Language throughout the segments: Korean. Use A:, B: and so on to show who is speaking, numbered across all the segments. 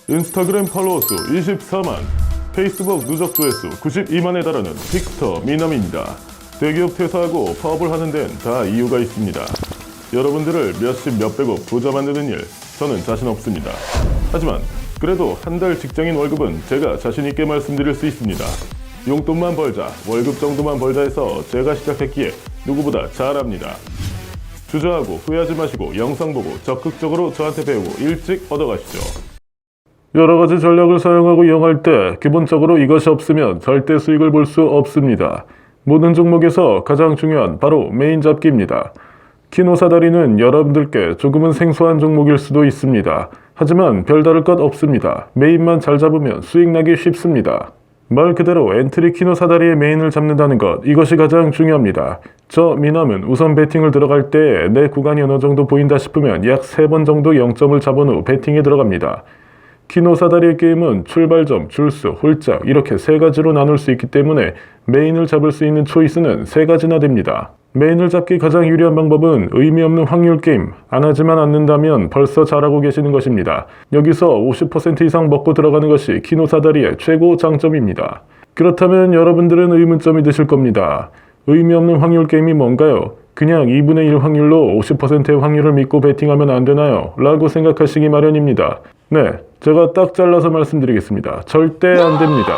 A: 인스타그램 팔로워 수 24만, 페이스북 누적 조회수 92만에 달하는 빅터 미남입니다. 대기업 퇴사하고 파업을 하는 데는 다 이유가 있습니다. 여러분들을 몇십 몇백억 부자 만드는 일, 저는 자신 없습니다. 하지만 그래도 한 달 직장인 월급은 제가 자신 있게 말씀드릴 수 있습니다. 용돈만 벌자, 월급 정도만 벌자 해서 제가 시작했기에 누구보다 잘합니다. 주저하고 후회하지 마시고 영상 보고 적극적으로 저한테 배우고 일찍 얻어가시죠. 여러가지 전략을 사용하고 이용할 때 기본적으로 이것이 없으면 절대 수익을 볼 수 없습니다. 모든 종목에서 가장 중요한 바로 메인 잡기입니다. 키노사다리는 여러분들께 조금은 생소한 종목일 수도 있습니다. 하지만 별다를 것 없습니다. 메인만 잘 잡으면 수익 나기 쉽습니다. 말 그대로 엔트리 키노사다리의 메인을 잡는다는 것, 이것이 가장 중요합니다. 저 미남은 우선 배팅을 들어갈 때 내 구간이 어느 정도 보인다 싶으면 약 3번 정도 0점을 잡은 후 배팅에 들어갑니다. 키노사다리의 게임은 출발점, 줄수, 홀짝 이렇게 3가지로 나눌 수 있기 때문에 메인을 잡을 수 있는 초이스는 3가지나 됩니다. 메인을 잡기 가장 유리한 방법은 의미 없는 확률 게임, 안 하지만 않는다면 벌써 잘하고 계시는 것입니다. 여기서 50% 이상 먹고 들어가는 것이 키노사다리의 최고 장점입니다. 그렇다면 여러분들은 의문점이 드실 겁니다. 의미 없는 확률 게임이 뭔가요? 그냥 2분의 1 확률로 50%의 확률을 믿고 베팅하면 안 되나요? 라고 생각하시기 마련입니다. 네, 제가 딱 잘라서 말씀드리겠습니다. 절대 안 됩니다.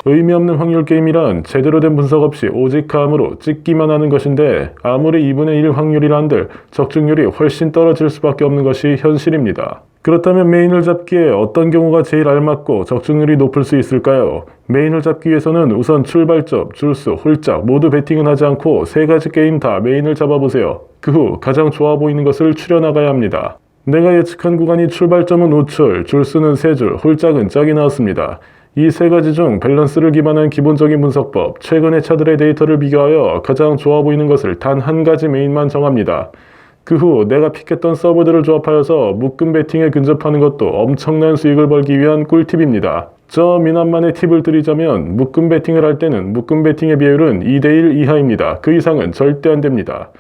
A: 의미 없는 확률 게임이란 제대로 된 분석 없이 오직 감으로 찍기만 하는 것인데 아무리 2분의 1 확률이라 한들 적중률이 훨씬 떨어질 수밖에 없는 것이 현실입니다. 그렇다면 메인을 잡기에 어떤 경우가 제일 알맞고 적중률이 높을 수 있을까요? 메인을 잡기 위해서는 우선 출발점, 줄수, 홀짝 모두 베팅은 하지 않고 3가지 게임 다 메인을 잡아보세요. 그 후 가장 좋아 보이는 것을 추려나가야 합니다. 내가 예측한 구간이 출발점은 우출, 줄수는 3줄, 홀짝은 짝이 나왔습니다. 이 3가지 중 밸런스를 기반한 기본적인 분석법, 최근의 차들의 데이터를 비교하여 가장 좋아 보이는 것을 단 한 가지 메인만 정합니다. 그 후 내가 픽했던 서버들을 조합하여서 묶음 베팅에 근접하는 것도 엄청난 수익을 벌기 위한 꿀팁입니다. 저 미남만의 팁을 드리자면 묶음 베팅을 할 때는 묶음 베팅의 비율은 2대1 이하입니다. 그 이상은 절대 안 됩니다.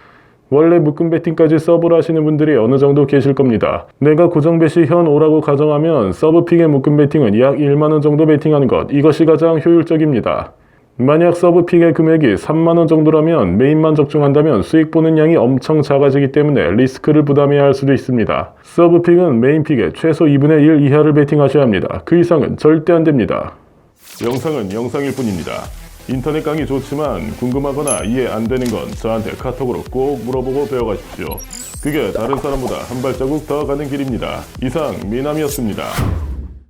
A: 원래 묶음 베팅까지 서브를 하시는 분들이 어느 정도 계실 겁니다. 내가 고정 벳이 현 5라고 가정하면 서브픽의 묶음 베팅은 약 1만원 정도 베팅하는 것, 이것이 가장 효율적입니다. 만약 서브픽의 금액이 3만원 정도라면 메인만 적중한다면 수익 보는 양이 엄청 작아지기 때문에 리스크를 부담해야 할 수도 있습니다. 서브픽은 메인픽의 최소 2분의 1 이하를 베팅하셔야 합니다. 그 이상은 절대 안 됩니다. 영상은 영상일 뿐입니다. 인터넷 강의 좋지만 궁금하거나 이해 안 되는 건 저한테 카톡으로 꼭 물어보고 배워가십시오. 그게 다른 사람보다 한 발자국 더 가는 길입니다. 이상 미남이었습니다.